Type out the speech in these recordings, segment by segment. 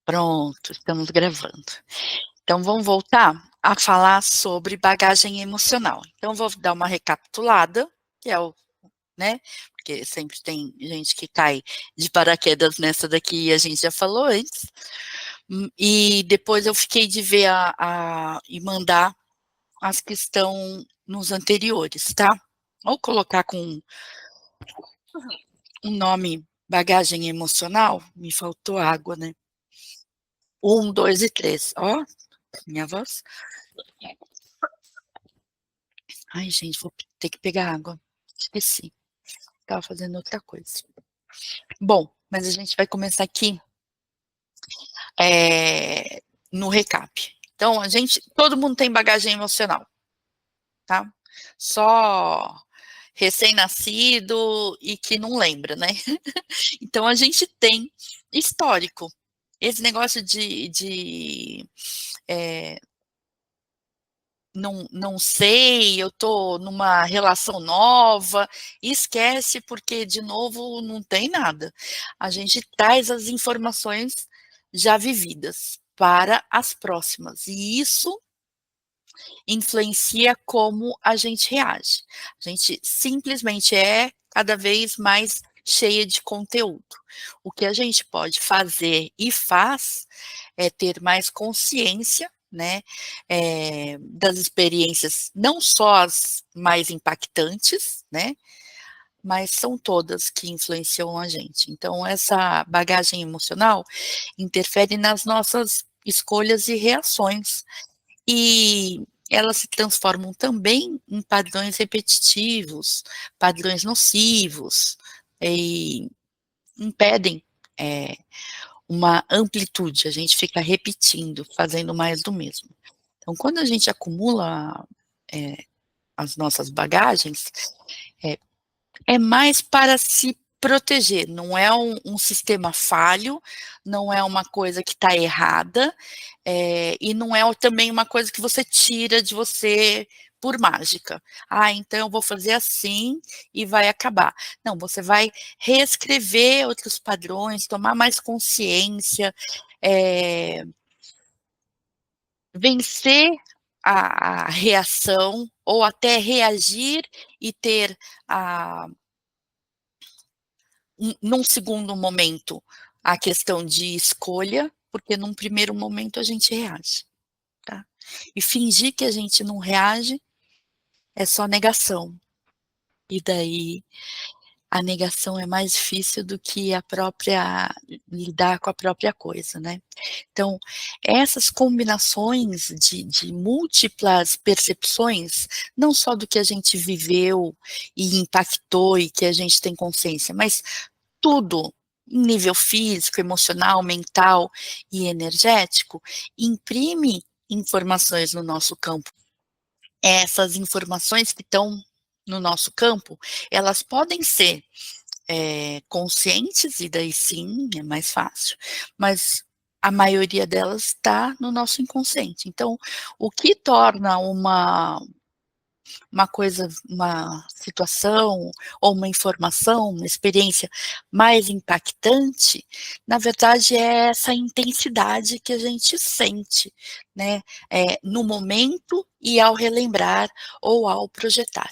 Pronto, estamos gravando. Então vamos voltar a falar sobre bagagem emocional. Então vou dar uma recapitulada, que é o, né, porque sempre tem gente que cai de paraquedas nessa daqui e a gente já falou antes. E depois eu fiquei de ver e mandar as que estão nos anteriores, tá? Ou colocar com um nome bagagem emocional, me faltou água, né? 1, 2 e 3. Ó, minha voz. Ai, gente, vou ter que pegar água. Esqueci. Estava fazendo outra coisa. Bom, mas a gente vai começar aqui no recap. Então, todo mundo tem bagagem emocional, tá? Só recém-nascido e que não lembra, né? Então, a gente tem histórico. Esse negócio de não sei, eu estou numa relação nova, esquece porque, de novo, não tem nada. A gente traz as informações já vividas para as próximas, e isso influencia como a gente reage. A gente simplesmente é cada vez mais cheia de conteúdo. O que a gente pode fazer e faz é ter mais consciência, né, das experiências, não só as mais impactantes, né, mas são todas que influenciam a gente. Então, essa bagagem emocional interfere nas nossas escolhas e reações, e elas se transformam também em padrões repetitivos, padrões nocivos, e impedem uma amplitude, a gente fica repetindo, fazendo mais do mesmo. Então, quando a gente acumula as nossas bagagens, é, é mais para se proteger, não é um sistema falho, não é uma coisa que está errada, e não é também uma coisa que você tira de você por mágica. Ah, então eu vou fazer assim e vai acabar. Não, você vai reescrever outros padrões, tomar mais consciência, vencer a reação, ou até reagir e ter a num segundo momento, a questão de escolha, porque num primeiro momento a gente reage, tá? E fingir que a gente não reage é só negação. E daí a negação é mais difícil do que a própria lidar com a própria coisa, né? Então, essas combinações de múltiplas percepções, não só do que a gente viveu e impactou e que a gente tem consciência, mas tudo, em nível físico, emocional, mental e energético, imprime informações no nosso campo. Essas informações que estão no nosso campo, elas podem ser conscientes, e daí sim, é mais fácil, mas a maioria delas está no nosso inconsciente. Então, o que torna uma coisa, uma situação ou uma informação, uma experiência mais impactante, na verdade é essa intensidade que a gente sente, né, no momento e ao relembrar ou ao projetar.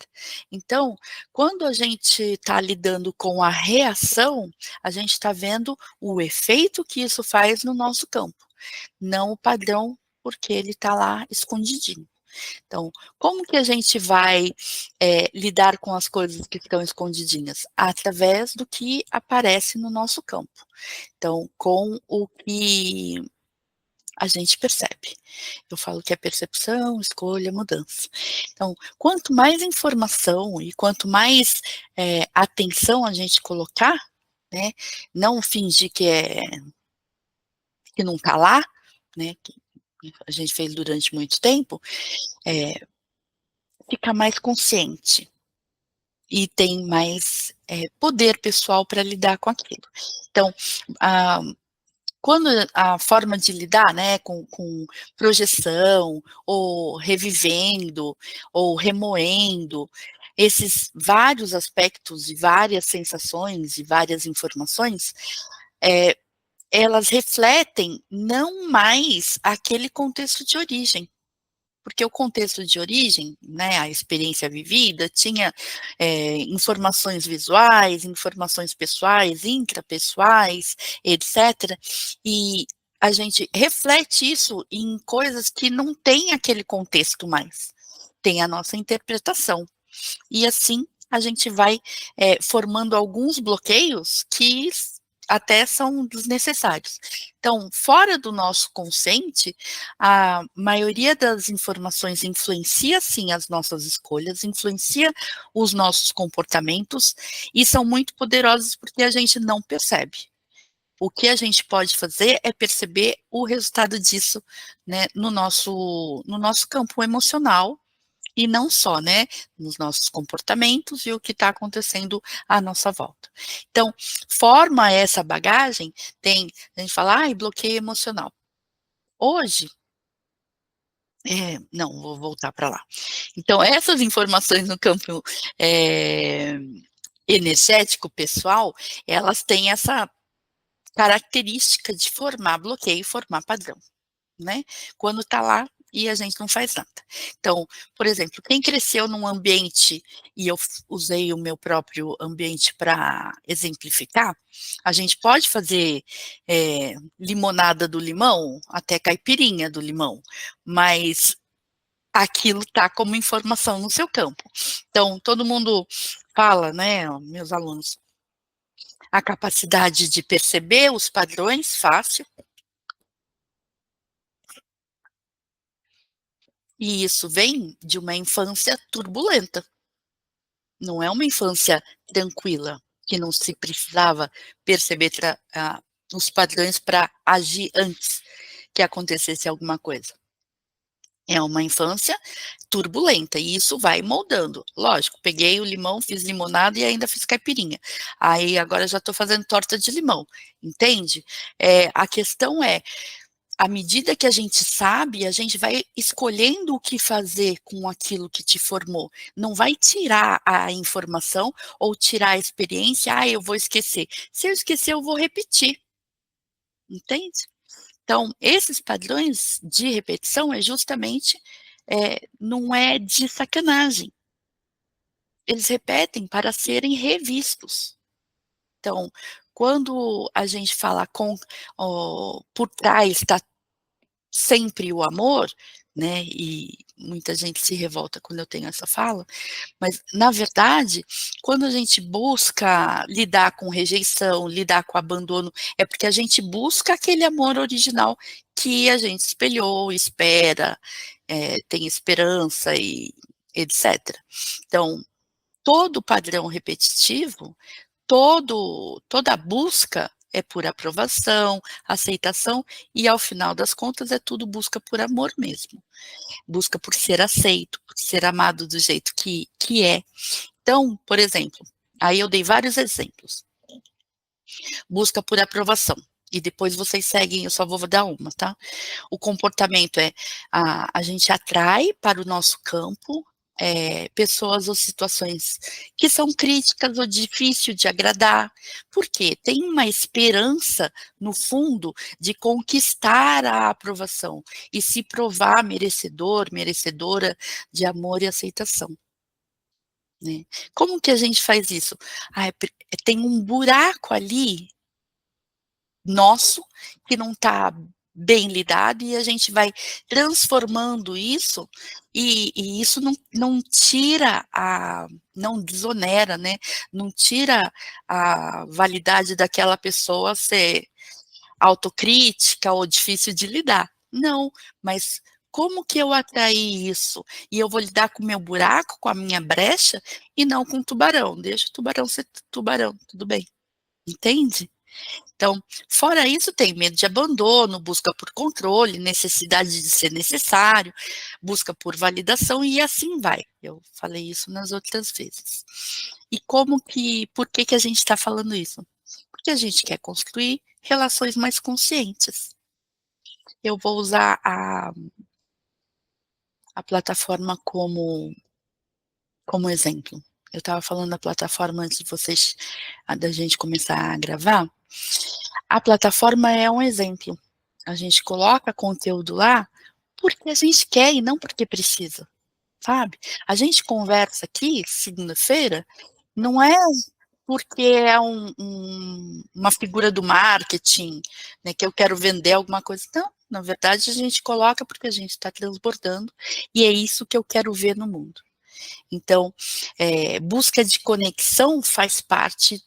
Então, quando a gente está lidando com a reação, a gente está vendo o efeito que isso faz no nosso campo, não o padrão, porque ele está lá escondidinho. Então, como que a gente vai lidar com as coisas que estão escondidinhas? Através do que aparece no nosso campo. Então, com o que a gente percebe. Eu falo que é percepção, escolha, mudança. Então, quanto mais informação e quanto mais atenção a gente colocar, né, não fingir que não está lá, né, que a gente fez durante muito tempo, fica mais consciente e tem mais poder pessoal para lidar com aquilo. Então, quando a forma de lidar, né, com projeção, ou revivendo, ou remoendo, esses vários aspectos e várias sensações e várias informações, elas refletem não mais aquele contexto de origem. Porque o contexto de origem, né, a experiência vivida, tinha informações visuais, informações pessoais, intrapessoais, etc. E a gente reflete isso em coisas que não tem aquele contexto mais, tem a nossa interpretação. E assim a gente vai formando alguns bloqueios que até são desnecessários. Então, fora do nosso consciente, a maioria das informações influencia sim as nossas escolhas, influencia os nossos comportamentos e são muito poderosos porque a gente não percebe. O que a gente pode fazer é perceber o resultado disso, né, no nosso campo emocional e não só, né, nos nossos comportamentos e o que está acontecendo à nossa volta. Então, forma essa bagagem, a gente fala: "Ai, bloqueio emocional". Hoje não, vou voltar para lá. Então, essas informações no campo, eh, energético pessoal, elas têm essa característica de formar bloqueio e formar padrão. Né, quando está lá e a gente não faz nada. Então, por exemplo, quem cresceu num ambiente, e eu usei o meu próprio ambiente para exemplificar, a gente pode fazer limonada do limão, até caipirinha do limão, mas aquilo está como informação no seu campo. Então, todo mundo fala, né, meus alunos, a capacidade de perceber os padrões fácil. E isso vem de uma infância turbulenta, não é uma infância tranquila, que não se precisava perceber os padrões para agir antes que acontecesse alguma coisa. É uma infância turbulenta e isso vai moldando. Lógico, peguei o limão, fiz limonada e ainda fiz caipirinha. Aí agora já estou fazendo torta de limão, entende? A questão é, à medida que a gente sabe, a gente vai escolhendo o que fazer com aquilo que te formou. Não vai tirar a informação ou tirar a experiência, eu vou esquecer. Se eu esquecer, eu vou repetir, entende? Então, esses padrões de repetição é justamente, não é de sacanagem. Eles repetem para serem revistos. Então, quando a gente fala por trás está sempre o amor, né, e muita gente se revolta quando eu tenho essa fala, mas na verdade, quando a gente busca lidar com rejeição, lidar com abandono, é porque a gente busca aquele amor original que a gente espelhou, espera, tem esperança e etcétera. Então, todo padrão repetitivo, toda busca é por aprovação, aceitação e ao final das contas é tudo busca por amor mesmo, busca por ser aceito, por ser amado do jeito que é. Então, por exemplo, aí eu dei vários exemplos, busca por aprovação, e depois vocês seguem, eu só vou dar uma, tá? O comportamento é, a gente atrai para o nosso campo, pessoas ou situações que são críticas ou difícil de agradar, porque tem uma esperança, no fundo, de conquistar a aprovação e se provar merecedor, merecedora de amor e aceitação, né. Como que a gente faz isso? Tem um buraco ali nosso, que não está bem lidado e a gente vai transformando isso, e isso não tira não desonera, né, não tira a validade daquela pessoa ser autocrítica ou difícil de lidar. Não, mas como que eu atraí isso? E eu vou lidar com o meu buraco, com a minha brecha, e não com o tubarão. Deixa o tubarão ser tubarão, tudo bem, entende? Então, fora isso, tem medo de abandono, busca por controle, necessidade de ser necessário, busca por validação e assim vai. Eu falei isso nas outras vezes. E por que que a gente está falando isso? Porque a gente quer construir relações mais conscientes. Eu vou usar a plataforma como exemplo. Eu estava falando da plataforma antes da gente começar a gravar. A plataforma é um exemplo. A gente coloca conteúdo lá porque a gente quer e não porque precisa, sabe. A gente conversa aqui segunda-feira, não é porque é uma figura do marketing, né, que eu quero vender alguma coisa, não, na verdade a gente coloca porque a gente está transbordando, e é isso que eu quero ver no mundo. Então, busca de conexão faz parte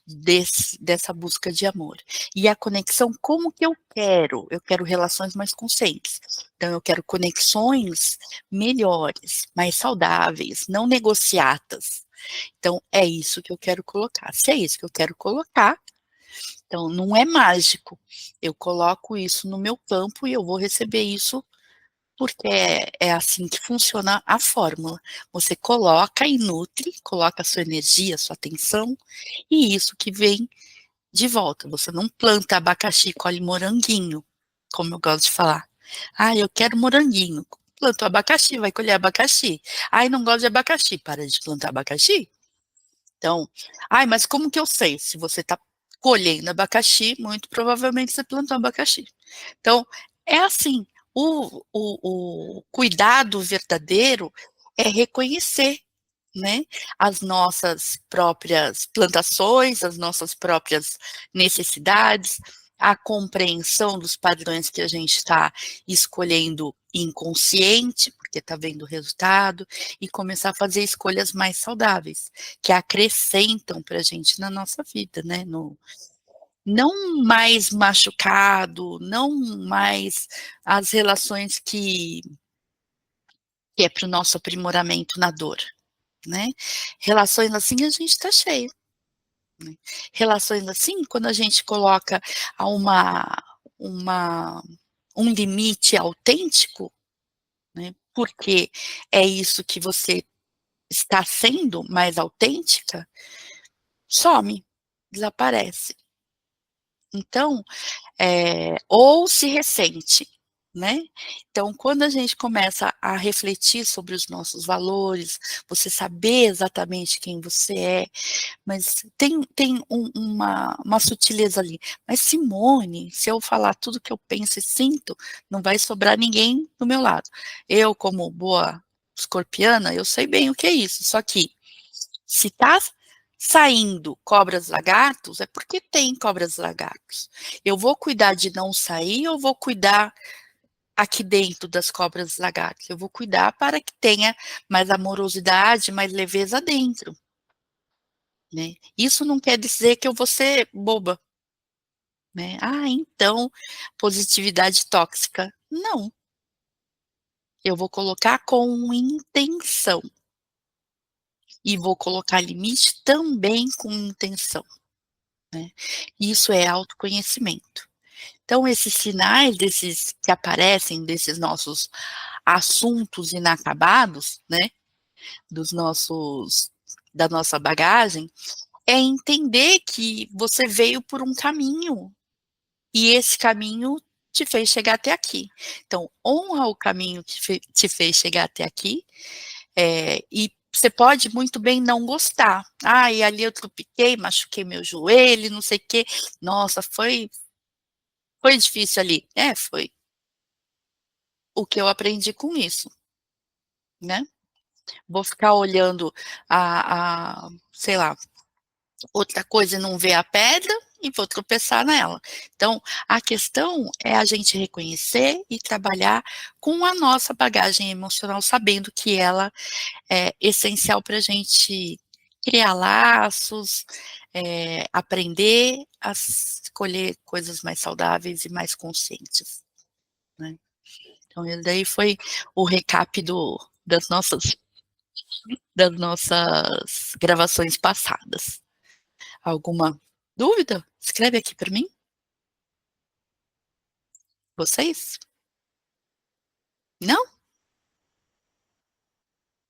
dessa busca de amor. E a conexão, como que eu quero? Eu quero relações mais conscientes. Então, eu quero conexões melhores, mais saudáveis, não negociadas. Então, é isso que eu quero colocar. Se é isso que eu quero colocar, então não é mágico. Eu coloco isso no meu campo e eu vou receber isso porque é assim que funciona a fórmula. Você coloca e nutre, coloca a sua energia, a sua atenção, e isso que vem de volta. Você não planta abacaxi e colhe moranguinho, como eu gosto de falar. Ah, eu quero moranguinho. Planta o abacaxi, vai colher abacaxi. Ai, não gosto de abacaxi, para de plantar abacaxi. Então, ai, mas como que eu sei? Se você está colhendo abacaxi, muito provavelmente você plantou abacaxi. Então, é assim, o cuidado verdadeiro é reconhecer, né, as nossas próprias plantações, as nossas próprias necessidades, a compreensão dos padrões que a gente está escolhendo inconsciente, porque está vendo o resultado, e começar a fazer escolhas mais saudáveis, que acrescentam para a gente na nossa vida, né, não mais machucado, não mais as relações que é para o nosso aprimoramento na dor, né. Relações assim a gente está cheio, né. Relações assim, quando a gente coloca a uma um limite autêntico, né, porque é isso que você está sendo mais autêntica, some, desaparece. Então, ou se ressente, né. Então, quando a gente começa a refletir sobre os nossos valores, você saber exatamente quem você é, mas tem uma sutileza ali. Mas Simone, se eu falar tudo que eu penso e sinto, não vai sobrar ninguém do meu lado. Eu, como boa escorpiana, eu sei bem o que é isso, só que se tá saindo cobras lagartos, é porque tem cobras lagartos. Eu vou cuidar de não sair ou vou cuidar aqui dentro das cobras lagartos? Eu vou cuidar para que tenha mais amorosidade, mais leveza dentro, né. Isso não quer dizer que eu vou ser boba, né. "Ah, então, positividade tóxica". Não, eu vou colocar com intenção e vou colocar limite também com intenção, né. Isso é autoconhecimento. Então esses sinais desses que aparecem desses nossos assuntos inacabados, né, dos nossos da nossa bagagem, é entender que você veio por um caminho, e esse caminho te fez chegar até aqui. Então, honra o caminho que te fez chegar até aqui, e você pode muito bem não gostar. "Ah, e ali eu tropiquei, machuquei meu joelho, não sei o quê. Nossa, foi difícil ali". É, foi. O que eu aprendi com isso, né. Vou ficar olhando sei lá, outra coisa e não ver a pedra, e vou tropeçar nela. Então, a questão é a gente reconhecer e trabalhar com a nossa bagagem emocional, sabendo que ela é essencial para a gente criar laços, aprender a escolher coisas mais saudáveis e mais conscientes, né. Então esse daí foi o recap das nossas gravações passadas. Alguma dúvida? Escreve aqui para mim. Vocês? Não?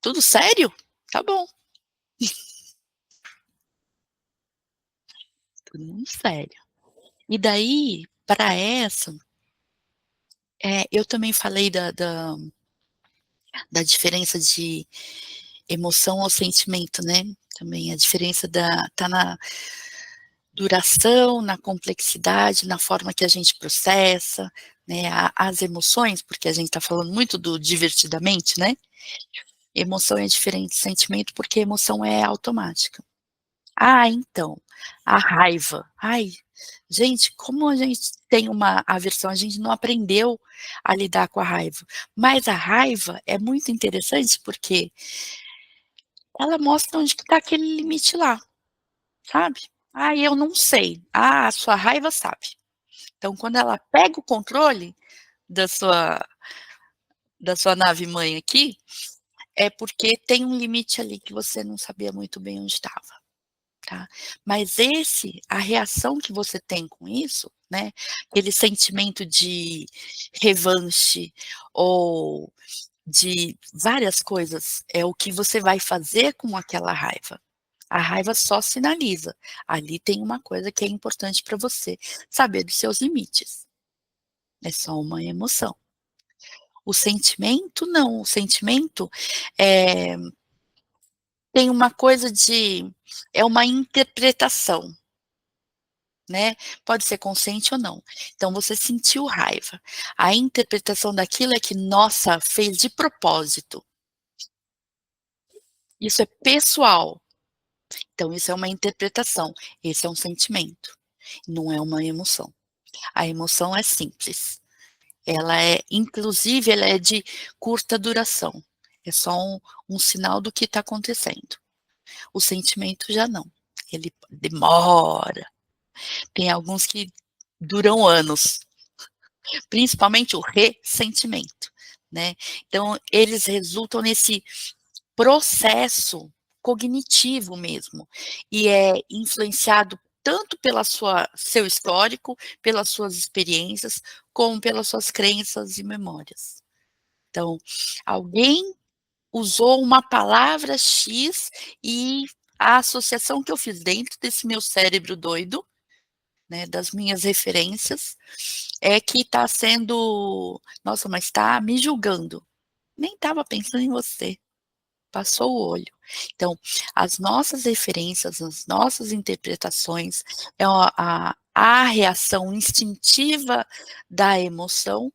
Tudo sério? Tá bom, tudo muito sério. E daí, para essa, eu também falei da diferença de emoção ao sentimento, né, também a diferença da tá na duração, na complexidade, na forma que a gente processa, né, as emoções, porque a gente está falando muito do divertidamente, né? Emoção é diferente de sentimento, porque emoção é automática. Ah, então, a raiva. Ai, gente, como a gente tem uma aversão, a gente não aprendeu a lidar com a raiva. Mas a raiva é muito interessante, porque ela mostra onde que está aquele limite lá, sabe. "Ah, eu não sei". "Ah, a sua raiva sabe". Então quando ela pega o controle da sua nave mãe aqui, é porque tem um limite ali que você não sabia muito bem onde estava. Tá. Mas a reação que você tem com isso, né, aquele sentimento de revanche ou de várias coisas, é o que você vai fazer com aquela raiva. A raiva só sinaliza, ali tem uma coisa que é importante para você, saber dos seus limites. É só uma emoção. O sentimento não, o sentimento, eh, tem uma coisa de é uma interpretação. Né, pode ser consciente ou não. Então você sentiu raiva, a interpretação daquilo é que: "Nossa, fez de propósito". Isso é pessoal, então isso é uma interpretação, esse é um sentimento, não é uma emoção. A emoção é simples, ela é inclusive ela é de curta duração, é só um sinal do que está acontecendo. O sentimento já não, ele demora, tem alguns que duram anos. Principalmente o ressentimento, né. Então eles resultam nesse processo cognitivo mesmo, e é influenciado tanto pela seu histórico, pelas suas experiências, como pelas suas crenças e memórias. Então, alguém usou uma palavra X e a associação que eu fiz dentro desse meu cérebro doido, né, das minhas referências, é que está sendo "Nossa, mas está me julgando". Nem estava pensando em você, passou o olho. Então, as nossas referências, as nossas interpretações, é a reação instintiva da emoção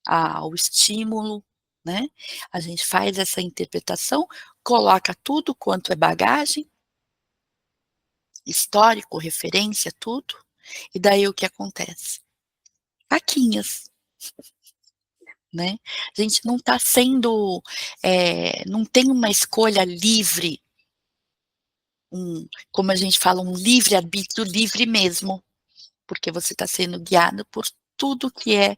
ao estímulo, né. A gente faz essa interpretação, coloca tudo quanto é bagagem, histórico, referência, tudo, e daí o que acontece? Caquinhas. Né. A gente não está sendo, não tem uma escolha livre, como a gente fala, um livre-arbítrio livre mesmo, porque você está sendo guiado por tudo que é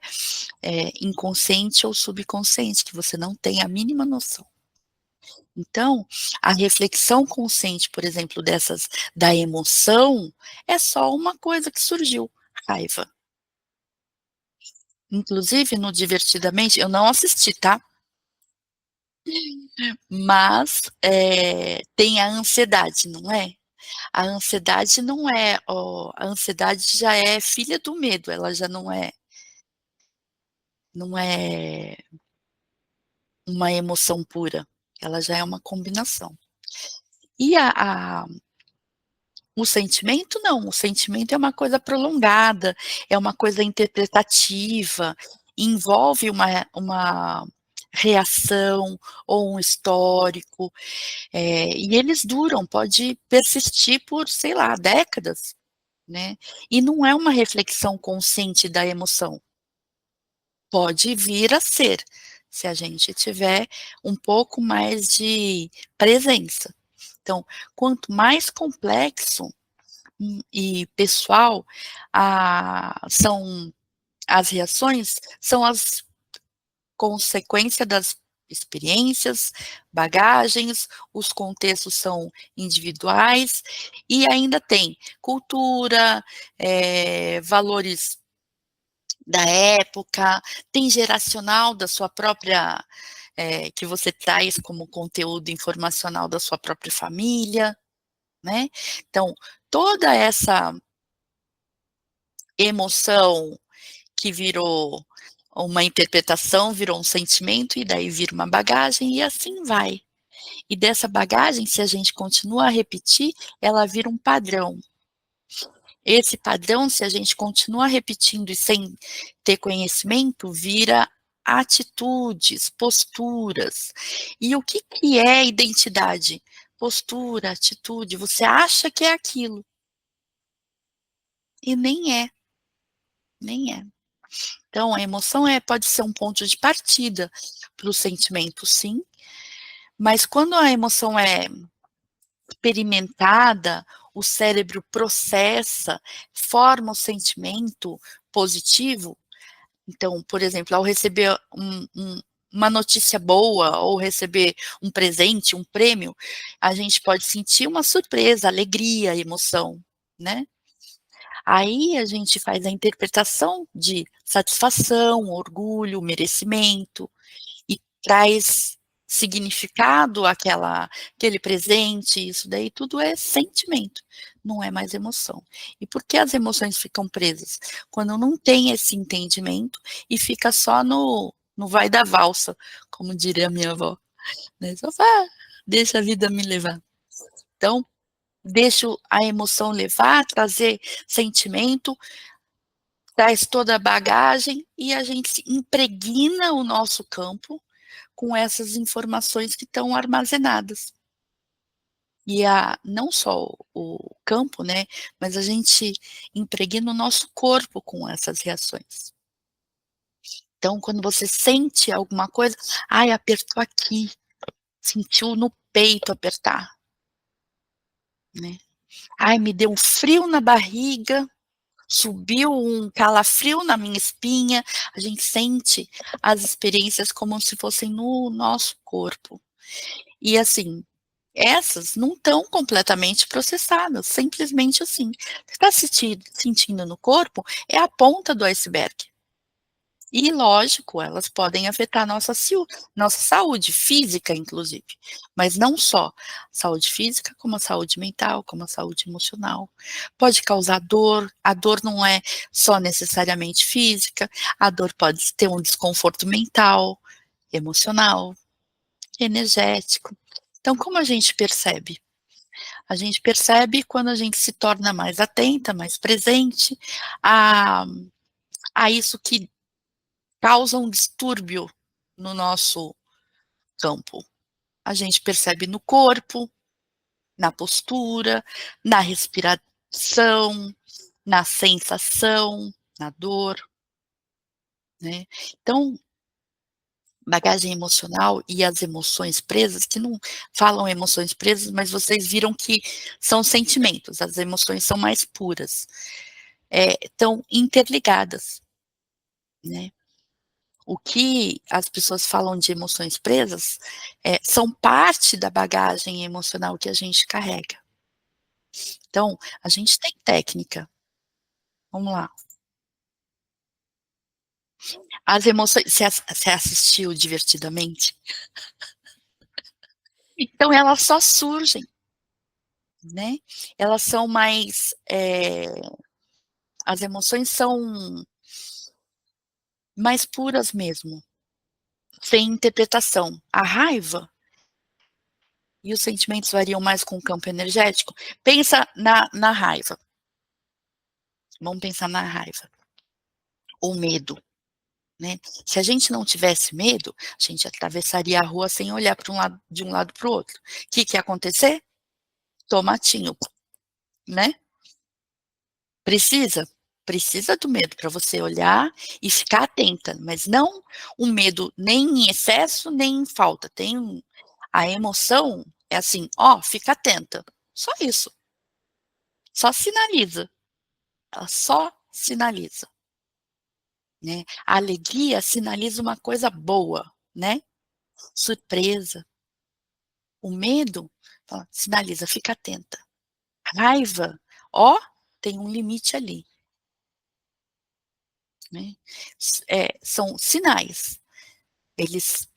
inconsciente ou subconsciente, que você não tem a mínima noção. Então, a reflexão consciente, por exemplo, dessas da emoção, é só uma coisa que surgiu, raiva. Inclusive no Divertidamente, eu não assisti, tá? Mas, tem a ansiedade, não é? A ansiedade não é a ansiedade já é filha do medo, ela já não é uma emoção pura, ela já é uma combinação. E o sentimento não, o sentimento é uma coisa prolongada, é uma coisa interpretativa, envolve uma reação ou um histórico. E eles duram, pode persistir por, sei lá, décadas, né. E não é uma reflexão consciente da emoção. Pode vir a ser, se a gente tiver um pouco mais de presença. Então, quanto mais complexo, e pessoal, são as reações, são as consequência das experiências, bagagens, os contextos são individuais, e ainda tem cultura, valores da época, tem geracional da sua própria, que você traz como conteúdo informacional da sua própria família, né. Então, toda essa emoção que virou uma interpretação, virou um sentimento, e daí vira uma bagagem, e assim vai. E dessa bagagem, se a gente continua a repetir, ela vira um padrão. Esse padrão, se a gente continua repetindo e sem ter conhecimento, vira atitudes, posturas. E o que que é identidade? Postura, atitude, você acha que é aquilo, e nem é, nem é. Então a emoção pode ser um ponto de partida para o sentimento, sim, mas quando a emoção é experimentada, o cérebro processa, forma o sentimento positivo. Então, por exemplo, ao receber uma notícia boa ou receber um presente, um prêmio, a gente pode sentir uma surpresa, alegria, emoção, né. Aí a gente faz a interpretação de satisfação, orgulho, merecimento, e traz significado aquele presente, isso daí tudo é sentimento, não é mais emoção. E por que as emoções ficam presas? Quando não tem esse entendimento e fica só no vai da valsa, como diria a minha avó, né, só deixa a vida me levar. Então, deixo a emoção levar, trazer sentimento, traz toda a bagagem e a gente impregna o nosso campo com essas informações que estão armazenadas. E não só o campo, né, mas a gente impregna o nosso corpo com essas reações. Então, quando você sente alguma coisa, "Ai, apertou aqui", sentiu no peito apertar, né. "Ai, me deu um frio na barriga, subiu um calafrio na minha espinha", a gente sente as experiências como se fossem no nosso corpo. E assim, essas não estão completamente processadas, simplesmente assim. Você está sentindo no corpo, é a ponta do iceberg. E lógico, elas podem afetar nossa saúde física inclusive, mas não só saúde física, como a saúde mental, como a saúde emocional. Pode causar dor, a dor não é só necessariamente física, a dor pode ter um desconforto mental, emocional, energético. Então como a gente percebe? A gente percebe quando a gente se torna mais atenta, mais presente a isso que causa um distúrbio no nosso campo. A gente percebe no corpo, na postura, na respiração, na sensação, na dor, né. Então, bagagem emocional e as emoções presas, que não falam emoções presas, mas vocês viram que são sentimentos, as emoções são mais puras. Estão interligadas, né. O que as pessoas falam de emoções presas, são parte da bagagem emocional que a gente carrega. Então, a gente tem técnica. Vamos lá. As emoções você assistiu Divertidamente? Então elas só surgem, né. Elas são mais, as emoções são mais puras mesmo, sem interpretação. A raiva e os sentimentos variam mais com o campo energético. Pensa na raiva. Vamos pensar na raiva. O medo, né. Se a gente não tivesse medo, a gente atravessaria a rua sem olhar para um lado para o outro. Que ia acontecer? Tomatinho, né. Precisa? Precisa do medo para você olhar e ficar atenta, mas não um medo nem em excesso, nem em falta. A emoção é assim: "Ó, fica atenta", só isso, só sinaliza, ela só sinaliza, né. A alegria sinaliza uma coisa boa, né, surpresa. O medo, sinaliza: "Fica atenta". Raiva, ó, tem um limite ali, né. São sinais, eles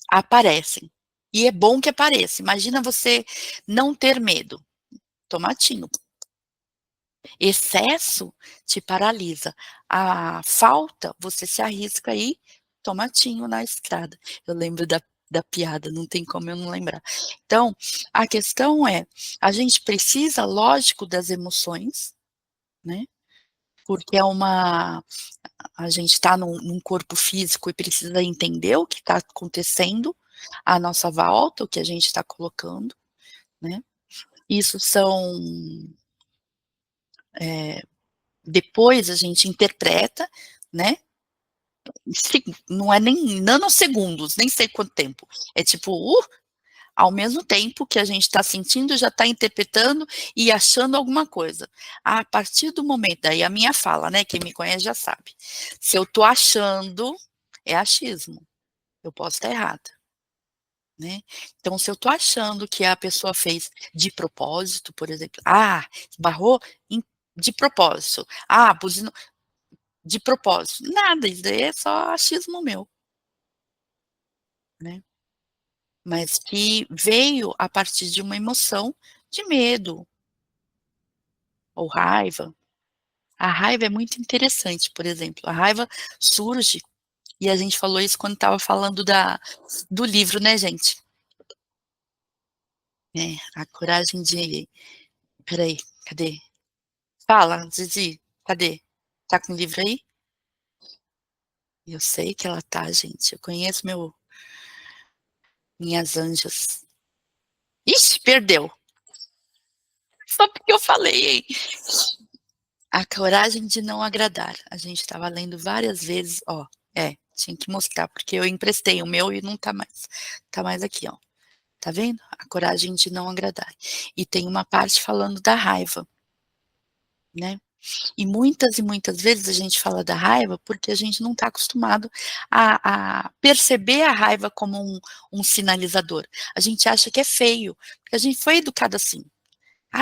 aparecem. E é bom que apareça, imagina você não ter medo, tomatinho. Excesso te paralisa, a falta, você se arrisca aí, tomatinho na estrada. Eu lembro da piada, não tem como eu não lembrar. Então, a questão é, a gente precisa, lógico, das emoções, né, porque é uma a gente está num corpo físico e precisa entender o que está acontecendo à nossa volta, o que a gente está colocando, né. Isso são, depois a gente interpreta, né, não é nem nanosegundos, nem sei quanto tempo, é tipo, ao mesmo tempo que a gente está sentindo, já está interpretando e achando alguma coisa. A partir do momento, daí a minha fala, né, quem me conhece já sabe, se eu estou achando, é achismo, eu posso estar errada, né. Então se eu estou achando que a pessoa fez de propósito, por exemplo, esbarrou em de propósito, buzinou de propósito, nada, isso daí é só achismo meu, né. Mas que veio a partir de uma emoção de medo ou raiva. A raiva é muito interessante, por exemplo, a raiva surge, e a gente falou isso quando estava falando do livro, né, gente. A coragem de espera aí, cadê? Fala, Zizi, cadê? Tá com o livro aí? Eu sei que ela tá, gente, eu conheço minhas anjas. Ixi, perdeu, só porque eu falei, hein. A coragem de não agradar. A gente estava lendo várias vezes, tinha que mostrar, porque eu emprestei o meu e não tá mais aqui, ó. Tá vendo? A coragem de não agradar. E tem uma parte falando da raiva, né. E muitas vezes a gente fala da raiva, porque a gente não está acostumado a perceber a raiva como um sinalizador. A gente acha que é feio, porque a gente foi educado assim.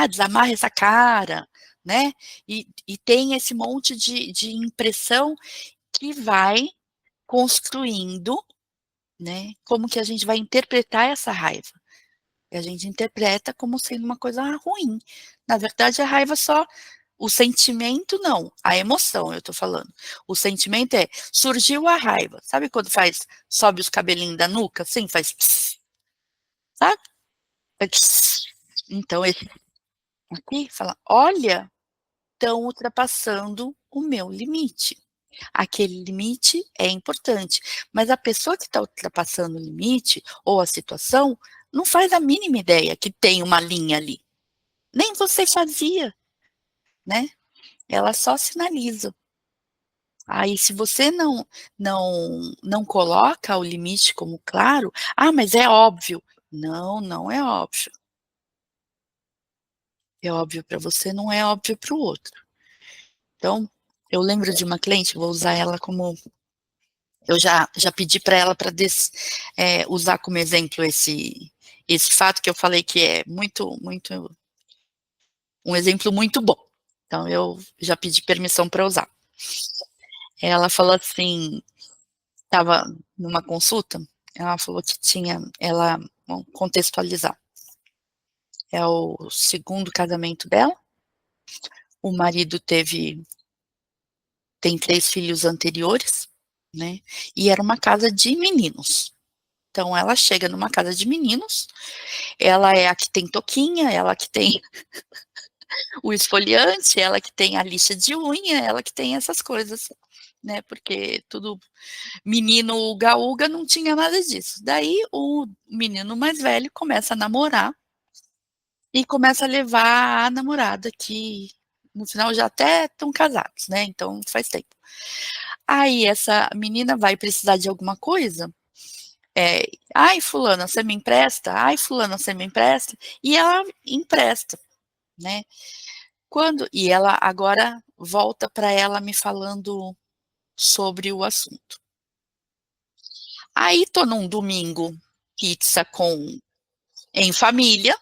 Desamarra essa cara, né, e tem esse monte de impressão que vai construindo, né, como que a gente vai interpretar essa raiva. E a gente interpreta como sendo uma coisa ruim. Na verdade, a raiva só o sentimento não, a emoção eu tô falando. O sentimento é, surgiu a raiva, sabe quando sobe os cabelinhos da nuca, assim, faz "ps", sabe? Faz "ps". Então esse aqui fala: "Olha, estão ultrapassando o meu limite". Aquele limite é importante, mas a pessoa que está ultrapassando o limite, ou a situação, não faz a mínima ideia que tem uma linha ali. Nem você fazia, né. Ela só sinaliza. Aí se você não coloca o limite como claro: "Ah, mas é óbvio". Não, não é óbvio. É óbvio para você, não é óbvio para o outro. Então, eu lembro de uma cliente, vou usar ela como eu já pedi para ela para usar como exemplo esse fato que eu falei que é muito um exemplo muito bom. Então eu já pedi permissão para usar. Ela falou assim, estava numa consulta, ela falou que vamos contextualizar, é o segundo casamento dela, o marido tem 3 filhos anteriores, né, e era uma casa de meninos. Então ela chega numa casa de meninos, ela é a que tem touquinha, ela que tem o esfoliante, ela que tem a lixa de unha, ela que tem essas coisas, né, porque tudo menino uga-uga não tinha nada disso. Daí o menino mais velho começa a namorar e começa a levar a namorada que no final já até estão casados, né, então faz tempo. Aí essa menina vai precisar de alguma coisa, "Ai fulana, você me empresta? Ai fulana, você me empresta?" E ela empresta, né. E ela agora volta para ela me falando sobre o assunto. Aí tô num domingo, pizza em família,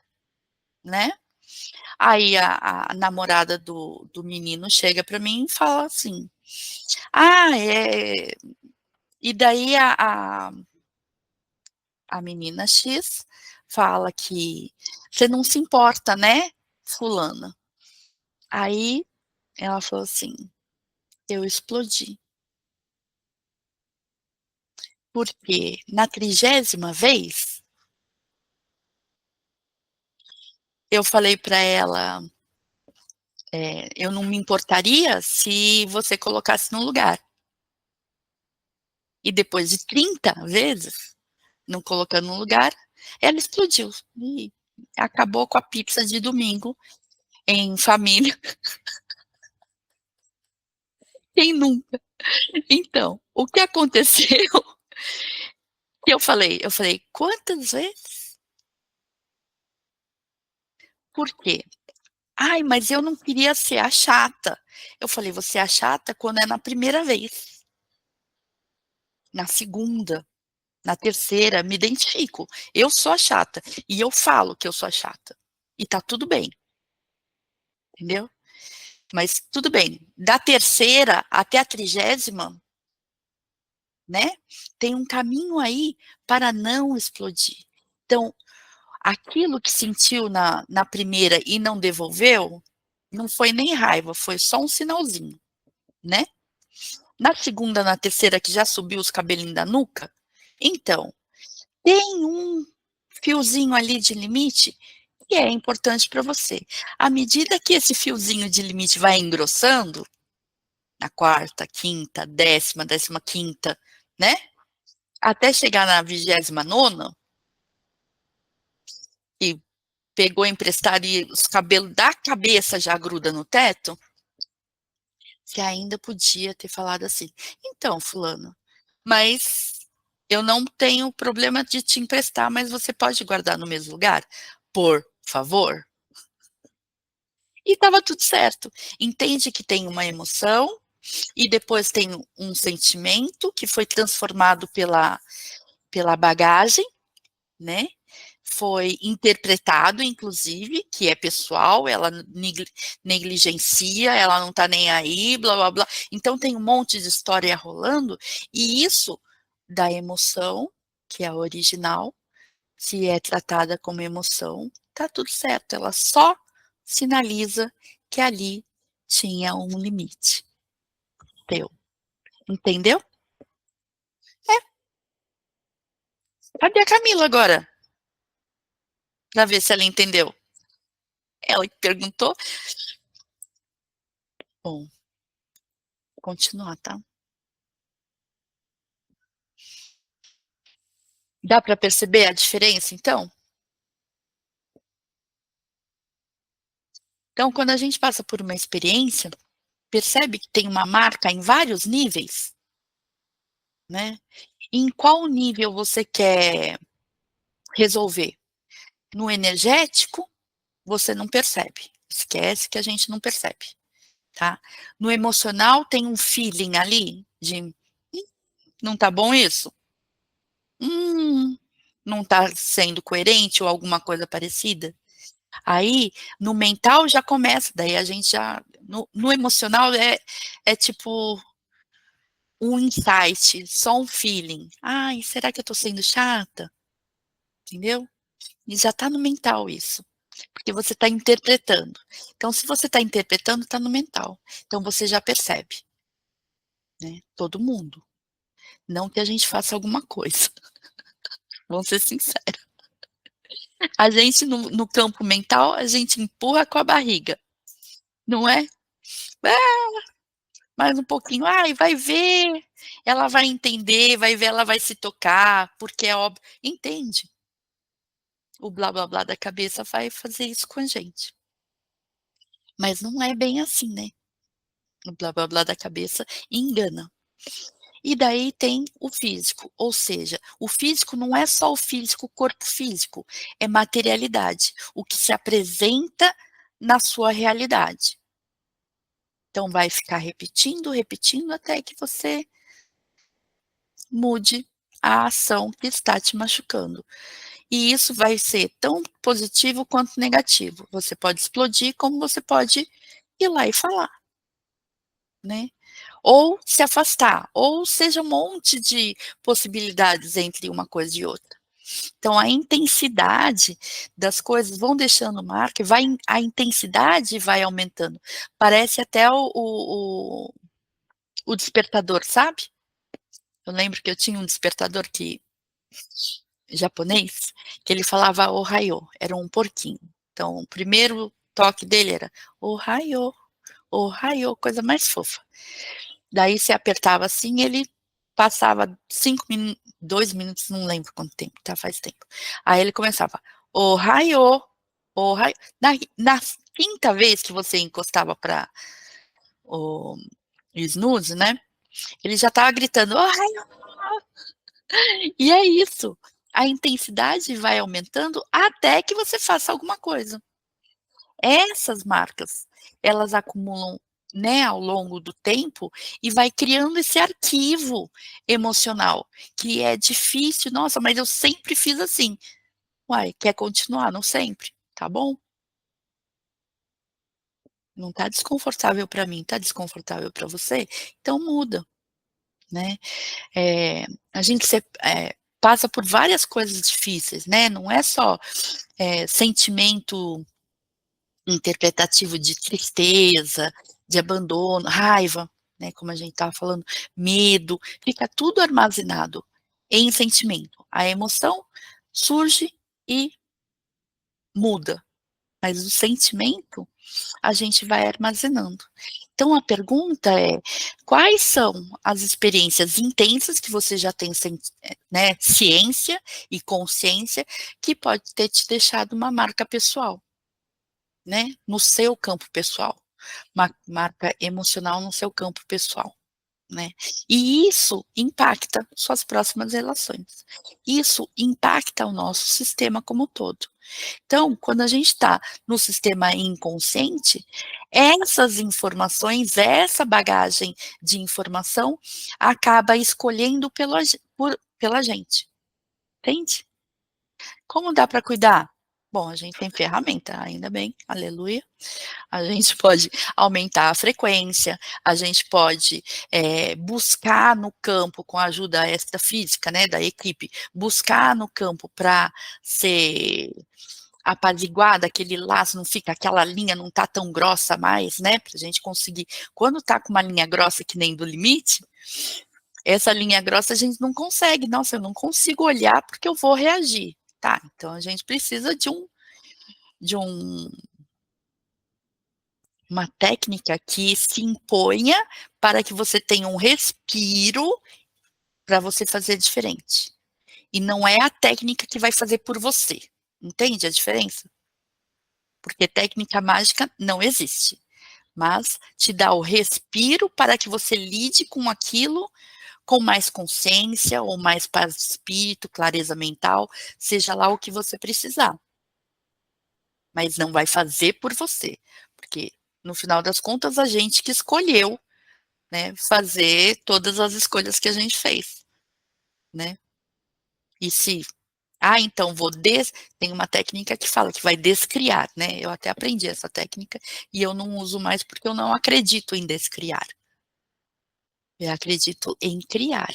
né, aí a namorada do menino chega para mim e fala assim: "Ah, e daí a menina X fala que: "Você não se importa, né, fulana?" Aí ela falou assim: "Eu explodi, porque na 30ª vez, eu falei para ela Eu não me importaria se você colocasse no lugar. E depois de 30 vezes, não colocando no lugar, ela explodiu. E acabou com a pizza de domingo em família. Quem nunca? Então, o que aconteceu? Que eu falei, quantas vezes? Por quê? Ai, mas eu não queria ser a chata. Eu falei, você é a chata quando é na primeira vez, na segunda, na terceira, me identifico. Eu sou a chata e eu falo que eu sou a chata. E tá tudo bem, entendeu? Mas tudo bem. Da terceira até a 30ª, né? Tem um caminho aí para não explodir. Então, aquilo que sentiu na primeira e não devolveu, não foi nem raiva, foi só um sinalzinho, né? Na segunda, na terceira, que já subiu os cabelinhos da nuca, então, tem um fiozinho ali de limite que é importante para você. À medida que esse fiozinho de limite vai engrossando, na quarta, quinta, décima quinta, né? Até chegar na 29ª, e pegou emprestado e os cabelos da cabeça já gruda no teto, que ainda podia ter falado assim: então, fulano, mas eu não tenho problema de te emprestar, mas você pode guardar no mesmo lugar? Por favor? E estava tudo certo. Entende que tem uma emoção e depois tem um sentimento que foi transformado pela bagagem, né? Foi interpretado, inclusive, que é pessoal, ela negligencia, ela não tá nem aí, blá blá blá. Então tem um monte de história rolando, e isso da emoção, que é a original, se é tratada como emoção, tá tudo certo, ela só sinaliza que ali tinha um limite teu, entendeu? É, cadê a Camila agora? Pra ver se ela entendeu. Ela que perguntou. Bom, continuar, tá? Dá para perceber a diferença, então? Então, quando a gente passa por uma experiência, percebe que tem uma marca em vários níveis, né? Em qual nível você quer resolver? No energético, você não percebe. Esquece que a gente não percebe, tá? No emocional, tem um feeling ali de não tá bom isso? Hum, não tá sendo coerente ou alguma coisa parecida? Aí, no mental já começa, daí a gente já no emocional é tipo um insight, só um feeling. "Ai, será que eu tô sendo chata?", entendeu? E já tá no mental isso, porque você tá interpretando. Então se você tá interpretando, tá no mental. Então você já percebe, né, todo mundo. Não que a gente faça alguma coisa, vamos ser sinceros. A gente no campo mental, a gente empurra com a barriga, não é? "Ah, mais um pouquinho, ai, vai ver, ela vai entender, vai ver, ela vai se tocar, porque é óbvio", entende. O blá blá blá da cabeça vai fazer isso com a gente. Mas não é bem assim, né. O blá blá blá da cabeça engana. E daí tem o físico, ou seja, o físico não é só o físico, o corpo físico, é materialidade, o que se apresenta na sua realidade. Então vai ficar repetindo, repetindo, até que você mude a ação que está te machucando. E isso vai ser tão positivo quanto negativo. Você pode explodir, como você pode ir lá e falar, né. Ou se afastar, ou seja, um monte de possibilidades entre uma coisa e outra. Então a intensidade das coisas vão deixando marca, vai a intensidade vai aumentando. Parece até o despertador, sabe? Eu lembro que eu tinha um despertador que japonês, que ele falava "Ohayou", era um porquinho. Então, primeiro toque dele era "Ohayou, ohayou", coisa mais fofa. Daí você apertava assim, ele passava 5 minu 2 minutos, não lembro quanto tempo, tá, faz tempo. Aí ele começava: "Ohayou, oha", na quinta vez que você encostava para o snooze, né, ele já estava gritando: "Ohayou". E é isso, a intensidade vai aumentando até que você faça alguma coisa. Essas marcas, elas acumulam, né, ao longo do tempo e vai criando esse arquivo emocional, que é difícil, "Nossa, mas eu sempre fiz assim". Uai, quer continuar no sempre? Tá bom. Não tá desconfortável para mim, tá desconfortável para você? Então muda, né. A gente passa por várias coisas difíceis, né, não é só, sentimento interpretativo de tristeza, de abandono, raiva, né, como a gente estava falando, medo, fica tudo armazenado em sentimento. A emoção surge e muda, mas o sentimento a gente vai armazenando. Então a pergunta é: quais são as experiências intensas que você já tem né, ciência e consciência que pode ter te deixado uma marca pessoal? Né, no seu campo pessoal, marca emocional no seu campo pessoal, né. E isso impacta suas próximas relações. Isso impacta o nosso sistema como um todo. Então, quando a gente está no sistema inconsciente, essas informações, essa bagagem de informação, acaba escolhendo pela gente, entende? Como dá para cuidar? Bom, a gente tem ferramenta, ainda bem, aleluia. A gente pode aumentar a frequência, a gente pode, buscar no campo com a ajuda extrafísica, né, da equipe, buscar no campo para ser apaziguada, aquele laço não fica aquela linha não tá tão grossa mais, né, pra gente conseguir quando tá com uma linha grossa que nem do limite, essa linha grossa a gente não consegue, "Nossa, eu não consigo olhar porque eu vou reagir". Tá, então a gente precisa de uma técnica que se imponha para que você tenha um respiro para você fazer diferente. E não é a técnica que vai fazer por você. Entende a diferença? Porque técnica mágica não existe, mas te dá o respiro para que você lide com aquilo com mais consciência ou mais paz de espírito, clareza mental, seja lá o que você precisar. Mas não vai fazer por você, porque no final das contas a gente que escolheu, né, fazer todas as escolhas que a gente fez, né. E se então vou tem uma técnica que fala que vai descriar, né, eu até aprendi essa técnica e eu não uso mais porque eu não acredito em descriar. Eu acredito em criar.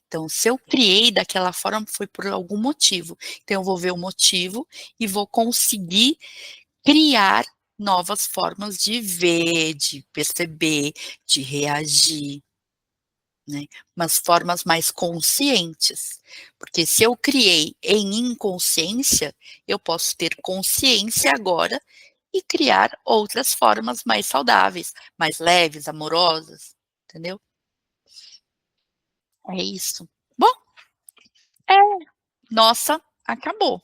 Então se eu criei daquela forma foi por algum motivo, então eu vou ver o motivo e vou conseguir criar novas formas de ver, de perceber, de reagir. Né, mas formas mais conscientes, porque se eu criei em inconsciência, eu posso ter consciência agora e criar outras formas mais saudáveis, mais leves, amorosas, entendeu? É isso. Bom, é, nossa, acabou.